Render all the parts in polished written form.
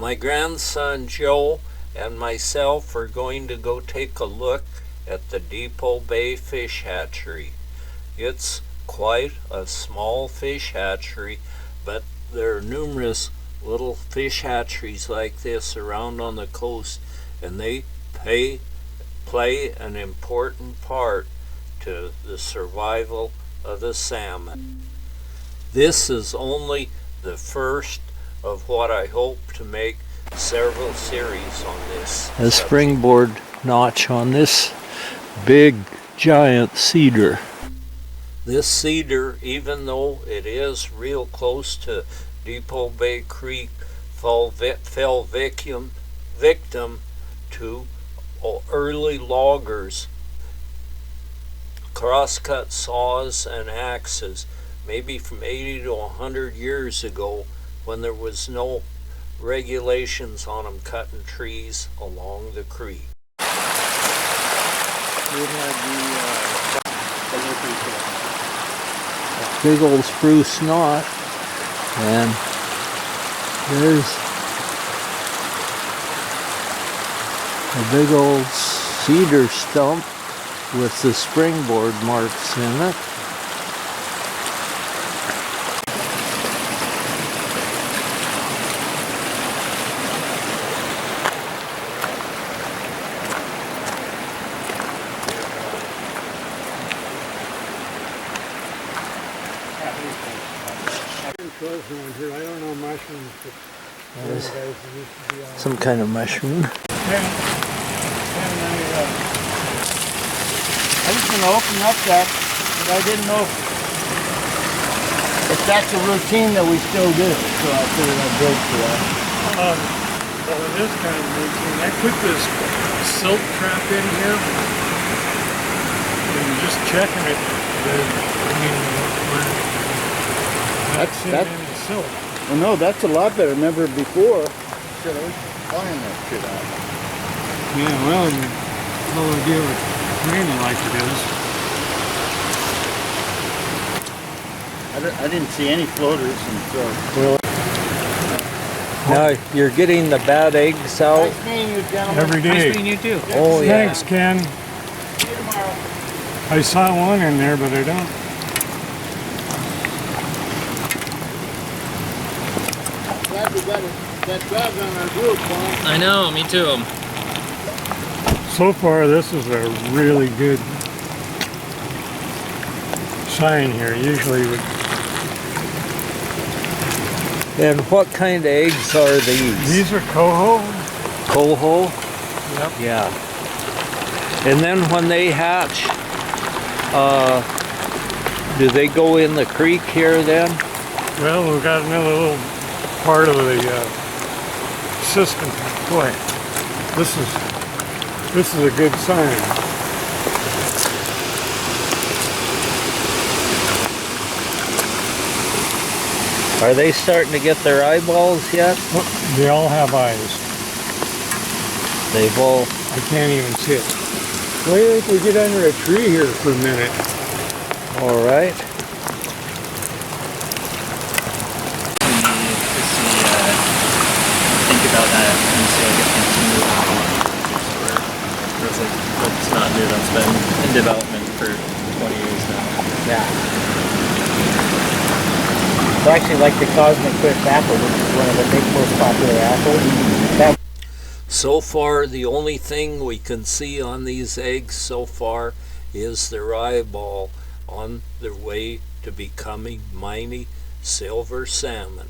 My grandson Joe and myself are going to go take a look at the Depoe Bay fish hatchery. It's quite a small fish hatchery, but there are numerous little fish hatcheries like this around on the coast, and they play an important part to the survival of the salmon. This is only the first of what I hope to make several series on this. A springboard notch on this big giant cedar. This cedar, even though it is real close to Depoe Bay Creek, fell victim to early loggers, crosscut saws and axes, maybe from 80 to 100 years ago, when there was no regulations on them cutting trees along the creek. We had the big old spruce knot, and there's a big old cedar stump with the springboard marks in it. I don't know mushrooms, but some kind of mushroom. I was going to open up that, but I didn't know if that's a routine that we still do, so I figured I'd break for that. Well, it is kind of routine. I put this silk trap in here, and just checking it. That's in the silk. Well, no, that's a lot better. Remember before, shit, I was flying that shit out. Yeah, well, the whole idea with training like it is. I didn't see any floaters, and so. Really? Now you're getting the bad eggs out. Nice meeting you, gentlemen. Every day. Nice meeting you too. Oh yeah. Thanks, Ken. See you tomorrow. I saw one in there, but I don't. Glad we got that dog on our group, Paul. I know, me too. So far, this is a really good sign here. Usually, And what kind of eggs are these? these are coho. Coho? Yep. Yeah. And then when they hatch, do they go in the creek here then? Well, we've got another little part of the system. Boy, this is a good sign. Are they starting to get their eyeballs yet? Oh, they all have eyes. They've all... I can't even see it. Well, I think we get under a tree here for a minute. All right. Think about that and say I get continued it's not new, that's been in development for 20 years now. Yeah. It's actually like the Cosmic Crisp apple, which is one of the big most popular apples. So far, the only thing we can see on these eggs so far is their eyeball on their way to becoming mighty silver salmon.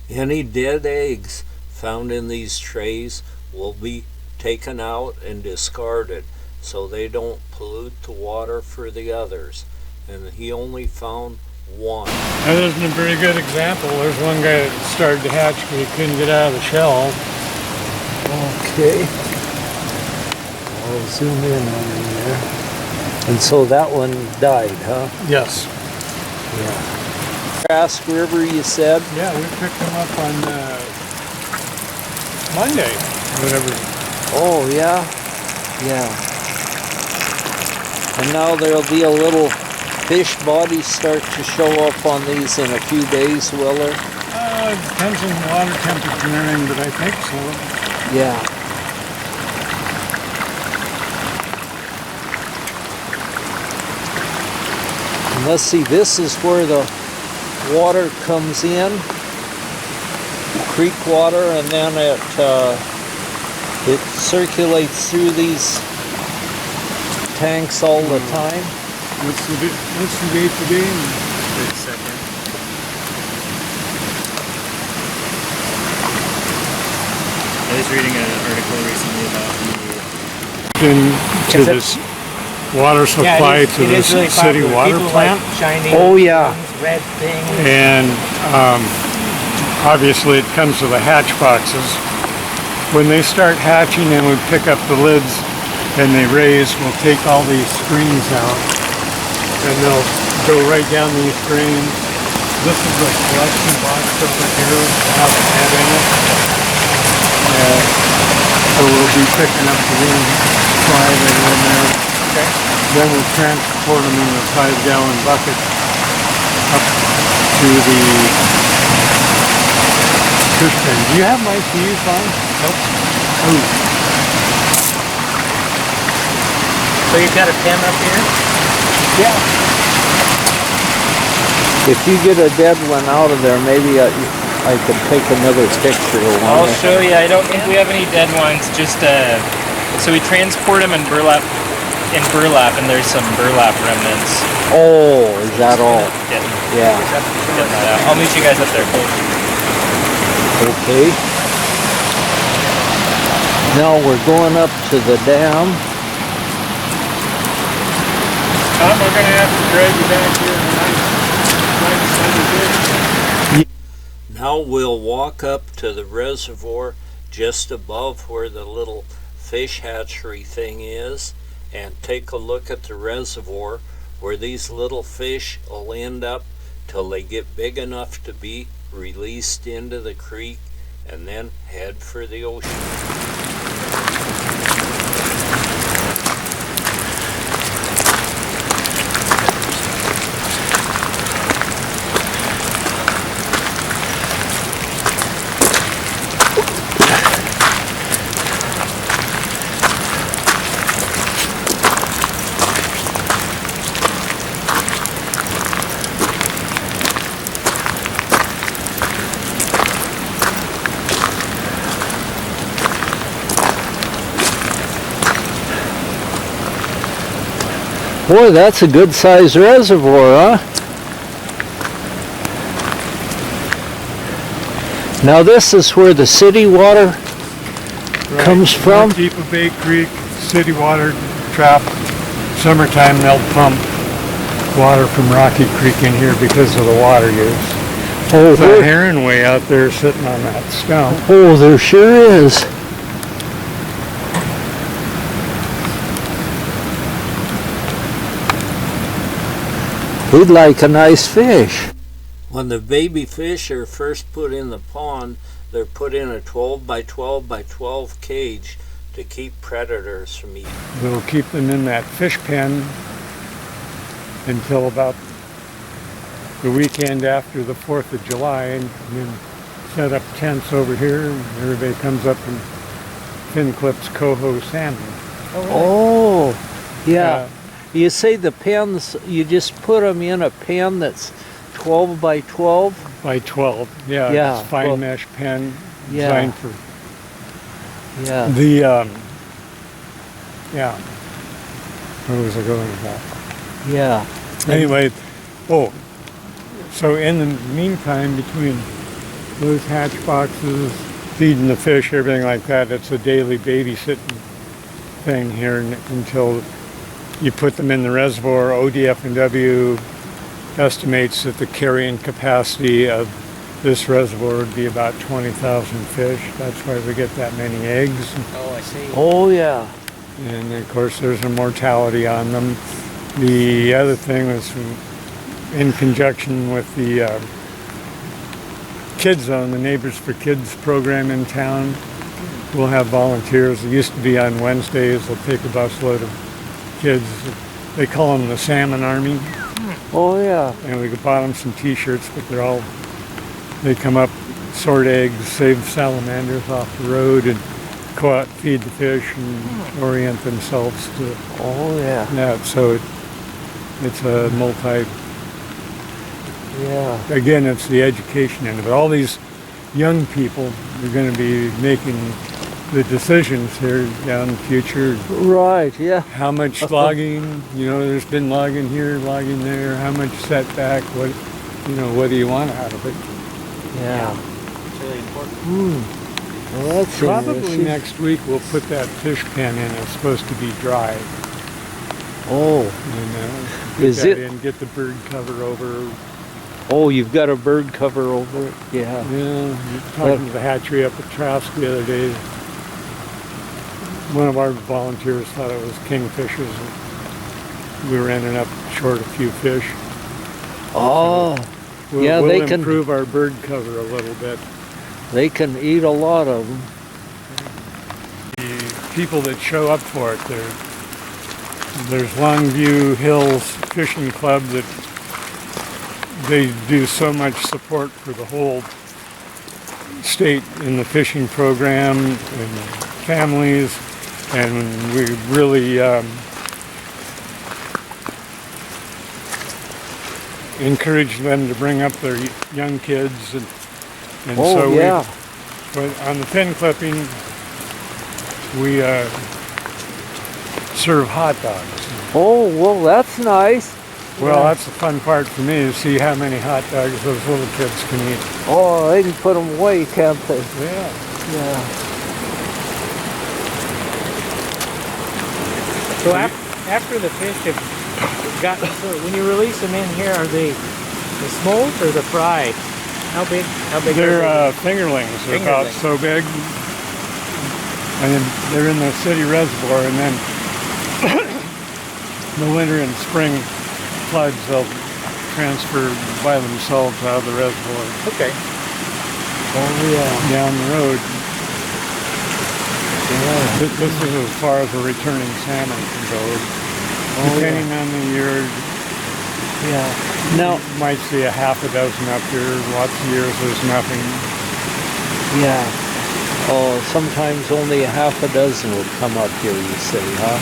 Any dead eggs found in these trays will be taken out and discarded so they don't pollute the water for the others. And he only found one. That isn't a very good example. There's one guy that started to hatch but he couldn't get out of the shell. Okay. I'll zoom in on him there. And so that one died, huh? Yes. Yeah. Grass River, you said? Yeah, we picked them up on Monday, whatever. Oh, yeah? Yeah. And now there'll be a little fish body start to show up on these in a few days, will there? it depends on the water temperature and everything, but I think so. Yeah. And let's see, this is where the water comes in, creek water, and then it circulates through these tanks all the time. What's the date today? 32nd. I was reading an article recently about To this water supply to this really city popular. water People plant. like shiny Oh, yeah. things, red things. And obviously it comes with the hatch boxes. When they start hatching and we pick up the lids and they raise, we'll take all these screens out and they'll go right down these drains. This is a collection box over here that has a head in it. And so we'll be picking up the inside and in there. Okay. Then we'll transport them in a 5-gallon bucket up to the fish pen. Do you have my keys on? Nope. Oh, So you've got a pen up here? yeah. If you get a dead one out of there, maybe I could take another picture of I'll one. show you. I don't think we have any dead ones. Just so we transport them in burlap, and there's some burlap remnants. Oh, is that all? Getting Yeah. that out. I'll meet you guys up there. Okay. Now we're going up to the dam. Tom, we're going to have to drag you back here tonight. Now we'll walk up to the reservoir just above where the little fish hatchery thing is and take a look at the reservoir where these little fish will end up till they get big enough to be released into the creek and then head for the ocean. Boy, that's a good sized reservoir, huh? Now this is where the city water comes from? Depoe Bay Creek, city water trap. Summertime they'll pump water from Rocky Creek in here because of the water use. Oh, There's a heron way out there sitting on that stump. oh, there sure is. We'd like a nice fish. When the baby fish are first put in the pond, they're put in a 12 by 12 by 12 cage to keep predators from eating. We'll keep them in that fish pen until about the weekend after the 4th of July, and then set up tents over here, and everybody comes up and fin clips coho salmon. Oh, yeah. You say the pens, you just put them in a pen that's 12 by 12? By 12, yeah. Yeah, It's fine well, mesh pen yeah. designed for Yeah. the, yeah. Where was I going with that? Yeah. Anyway, so in the meantime, between those hatch boxes, feeding the fish, everything like that, it's a daily babysitting thing here until you put them in the reservoir. ODF&W estimates that the carrying capacity of this reservoir would be about 20,000 fish. That's why we get that many eggs. Oh, I see. Oh, yeah. And of course there's a mortality on them. The other thing was in conjunction with the Kids Zone, the Neighbors for Kids program in town. We'll have volunteers. It used to be on Wednesdays. They'll take a busload of kids. They call them the Salmon Army. Oh, yeah. And we bought them some t-shirts, but they come up sort eggs, save salamanders off the road, and go out, feed the fish, and orient themselves to Oh yeah. that. So it's a multi. Yeah. Again, it's the education end of it. All these young people are going to be making the decisions here down in the future. Right. Yeah. How much logging? You know, there's been logging here, logging there. How much setback? What? You know, what do you want out of it? Yeah. It's really important. Well, that's Probably interesting. next week we'll put that fish pen in. It's supposed to be dry. Oh. And get Is that it? in, get the bird cover over. Oh, you've got a bird cover over it. Yeah. Yeah, talking to the hatchery up at Trask the other day. One of our volunteers thought it was kingfishers. We were ending up short a few fish. Oh. Yeah, We'll they can- improve our bird cover a little bit. They can eat a lot of them. The people that show up for it, there's Longview Hills Fishing Club that they do so much support for the whole state in the fishing program and families, and we really encourage them to bring up their young kids, and Oh, so yeah. but on the pin clipping we serve hot dogs. Oh, well, that's nice. Well, Yeah. that's the fun part for me, to see how many hot dogs those little kids can eat. Oh, they can put them away, can't they? Yeah. Yeah. So after the fish have gotten, so when you release them in here, are they the smoked or the fried? How big They're are they? fingerlings. They're about Fingerlings. so big. And then they're in the city reservoir, and then the winter and spring floods, they'll transfer by themselves out of the reservoir Okay. Oh, yeah. down the road. Yeah. This is as far as a returning salmon can go. Depending on the year, Yeah. Now, you might see a half a dozen up here. Lots of years there's nothing. yeah. Oh, sometimes only a half a dozen would come up here, you say, huh?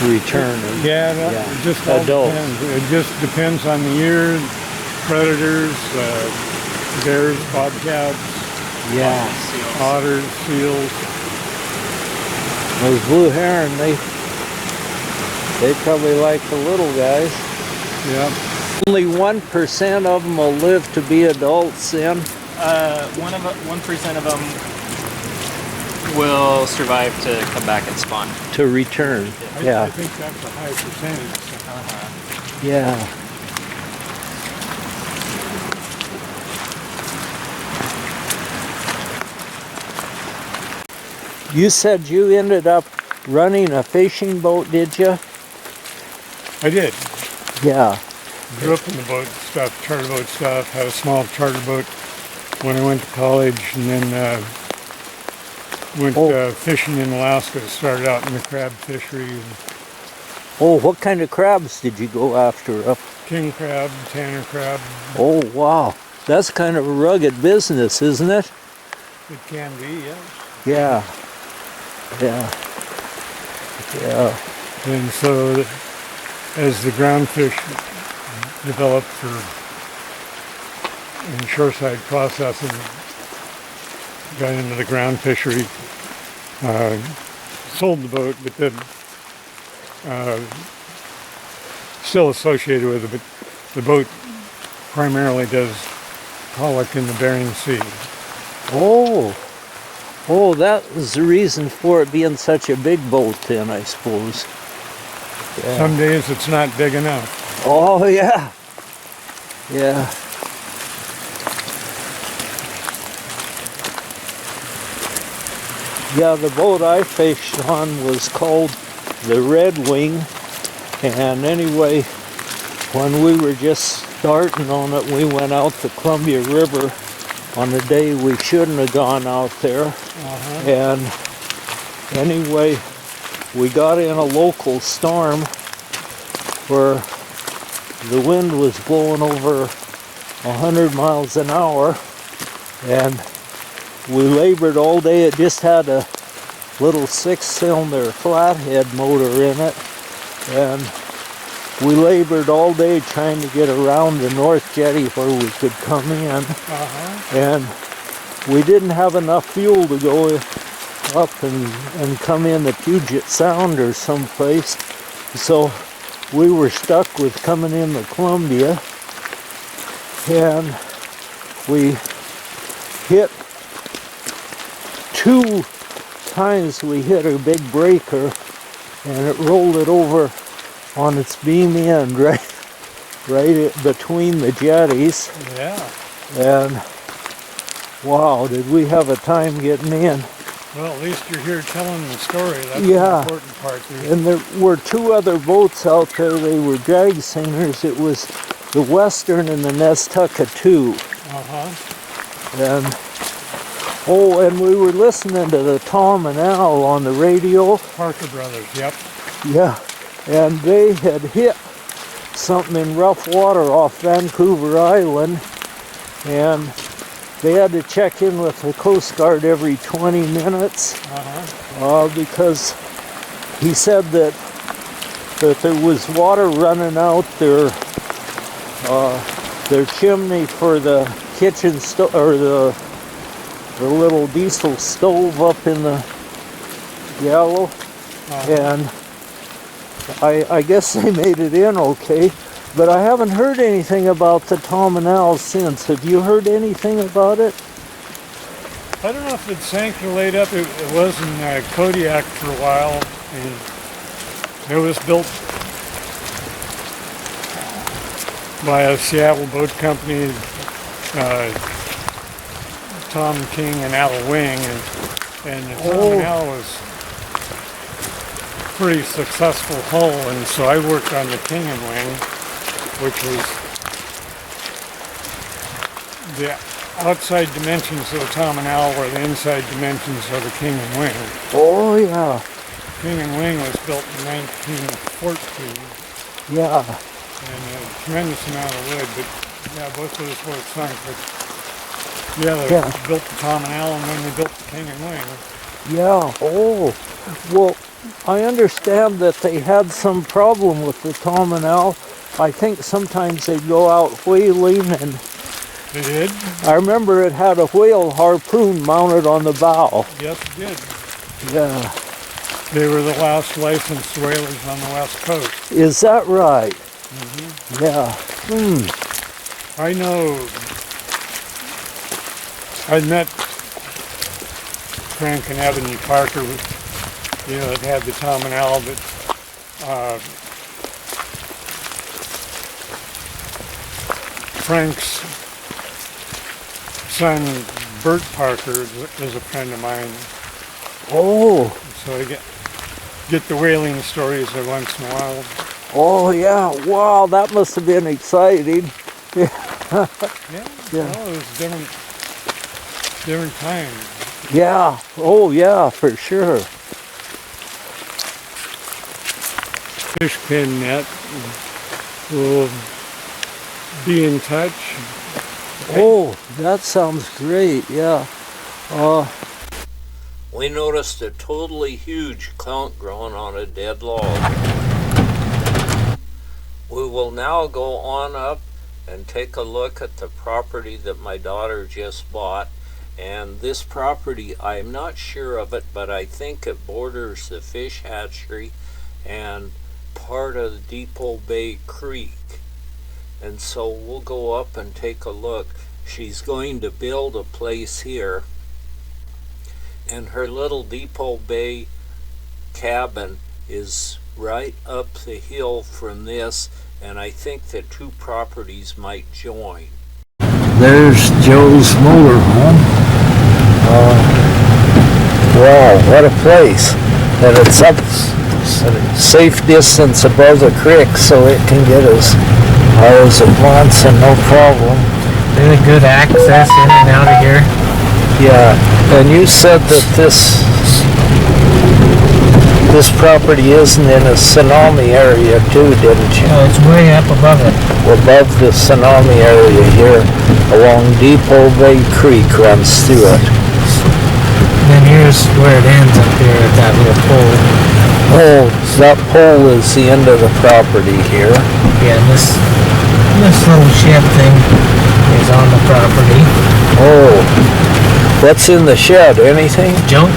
Returning. Yeah, Yeah. it just all Adults. depends. It just depends on the year. Predators, bears, bobcats, Yeah. otters, seals. Those blue heron, they probably like the little guys. Yeah. Only 1% of them will live to be adults then. 1% of them will survive to come back and spawn. To return. I Yeah. think that's a high percentage. Yeah. You said you ended up running a fishing boat, did you? I did. Yeah. Grew up in the boat stuff, charter boat stuff. Had a small charter boat when I went to college, and then went fishing in Alaska. Started out in the crab fishery, and Oh, what kind of crabs did you go after? king crab, tanner crab. Oh, wow. That's kind of a rugged business, isn't it? It can be, yeah. Yeah. Yeah. Yeah. And so, as the groundfish developed for in shoreside processing, got into the ground fishery, sold the boat, but then still associated with it. But the boat primarily does pollock in the Bering Sea. Oh. Oh, that was the reason for it being such a big boat then, I suppose. Yeah. Some days it's not big enough. Oh, yeah. Yeah. Yeah, the boat I fished on was called the Red Wing. And anyway, when we were just starting on it, we went out the Columbia River on a day we shouldn't have gone out there. And anyway, we got in a local storm where the wind was blowing over 100 miles an hour, and we labored all day. It just had a little 6-cylinder flathead motor in it, and we labored all day trying to get around the North Jetty where we could come in. And we didn't have enough fuel to go up and come in the Puget Sound or someplace, so we were stuck with coming in the Columbia, and we hit 2 times. We hit a big breaker and it rolled it over on its beam end right between the jetties. Yeah. And wow, did we have a time getting in. Well, at least you're here telling the story. That's Yeah. the important part. And there were 2 other boats out there. They were drag singers. It was the Western and the Nestucca 2. And and we were listening to the Tom and Al on the radio. Parker Brothers, yep. Yeah, and they had hit something in rough water off Vancouver Island, and they had to check in with the Coast Guard every 20 minutes because he said that there was water running out their chimney for the kitchen stove, or the little diesel stove up in the Gallo, and I guess they made it in okay, but I haven't heard anything about the Tom and Al since. Have you heard anything about it? I don't know if it sank or laid up. It was in Kodiak for a while, and it was built by a Seattle boat company, Tom King and Al Wing, and the Tom and Al was pretty successful hull, and so I worked on the King and Wing, which was the outside dimensions of the Tom and Al were the inside dimensions of the King and Wing. Oh yeah. King and Wing was built in 1914. Yeah. And a tremendous amount of wood, but yeah, both of those boats sunk. But yeah, they built the Tom and Al, and then they built the King and Wing. Yeah. Oh, well, I understand that they had some problem with the Tom and Al. I think sometimes they'd go out whaling, and They did? I remember it had a whale harpoon mounted on the bow. Yes, it did. Yeah. They were the last licensed whalers on the West Coast. Is that right? Mm-hmm. Yeah. I know. I met Frank and Ebony Parker, that had the Tom and Al, but Frank's son, Bert Parker, is a friend of mine. Oh. So I get the whaling stories every once in a while. Oh yeah. Wow, that must have been exciting. Yeah. Well, it was different time. Yeah. Oh yeah, for sure. Fish pin net. We'll be in touch. Oh, that sounds great. Yeah. We noticed a totally huge conch growing on a dead log. We will now go on up and take a look at the property that my daughter just bought. And this property, I'm not sure of it, but I think it borders the fish hatchery and part of the Depoe Bay Creek. And so we'll go up and take a look. She's going to build a place here, and her little Depoe Bay cabin is right up the hill from this, and I think the 2 properties might join. There's Joe's motorhome. Wow, what a place. And it's up a safe distance above the creek, so it can get as high as it wants and no problem. Really good access in and out of here. Yeah, and you said that this property isn't in a tsunami area too, didn't you? Oh, it's way up above it. Above the tsunami area here, along Depoe Bay Creek runs through it. then here's where it ends up there at that little pole. Oh, that pole is the end of the property here. Yeah, and this little shed thing is on the property. Oh, what's in the shed? Anything? Junk.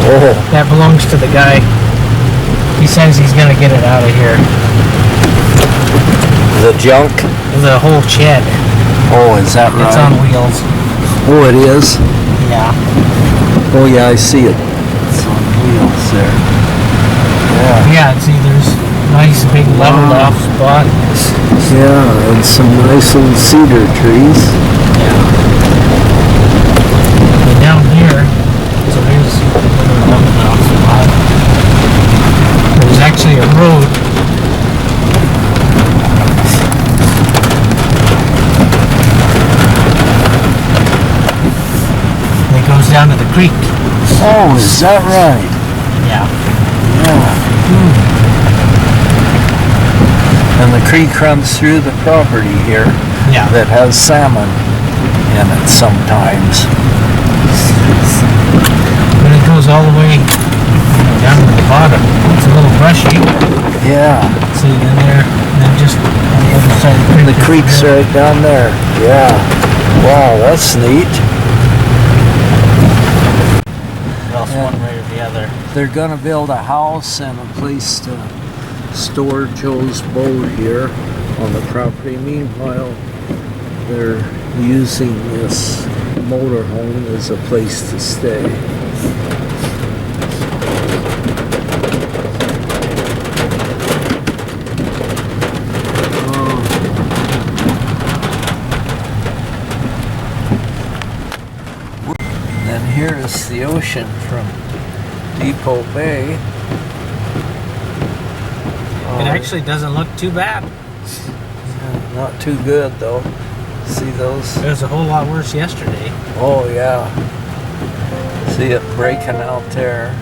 Oh, That belongs to the guy. He says he's gonna get it out of here. the junk? The whole shed. Oh, is that right? It's on wheels. Oh, it is? Yeah. Oh, yeah, I see it. It's on wheels there. Yeah. Yeah, see, there's nice big leveled off spot. Yeah, and some nice little cedar trees. Yeah. And down here, so there's a little leveled off spot. There's actually a road. That goes down to the creek. Oh, is that right? Yeah. Yeah. And the creek runs through the property here Yeah. that has salmon in it sometimes. But it goes all the way down to the bottom. It's a little brushy. Yeah. See, then there, and then just on the other side of the creek. The creek's right down there. Yeah. Wow, that's neat. Else one way or the other. They're gonna build a house and a place to store Joe's boat here on the property. Meanwhile, they're using this motorhome as a place to stay. And then here is the ocean from Depoe Bay. It actually doesn't look too bad. Not too good though. See those? It was a whole lot worse yesterday. Oh yeah. See it breaking out there.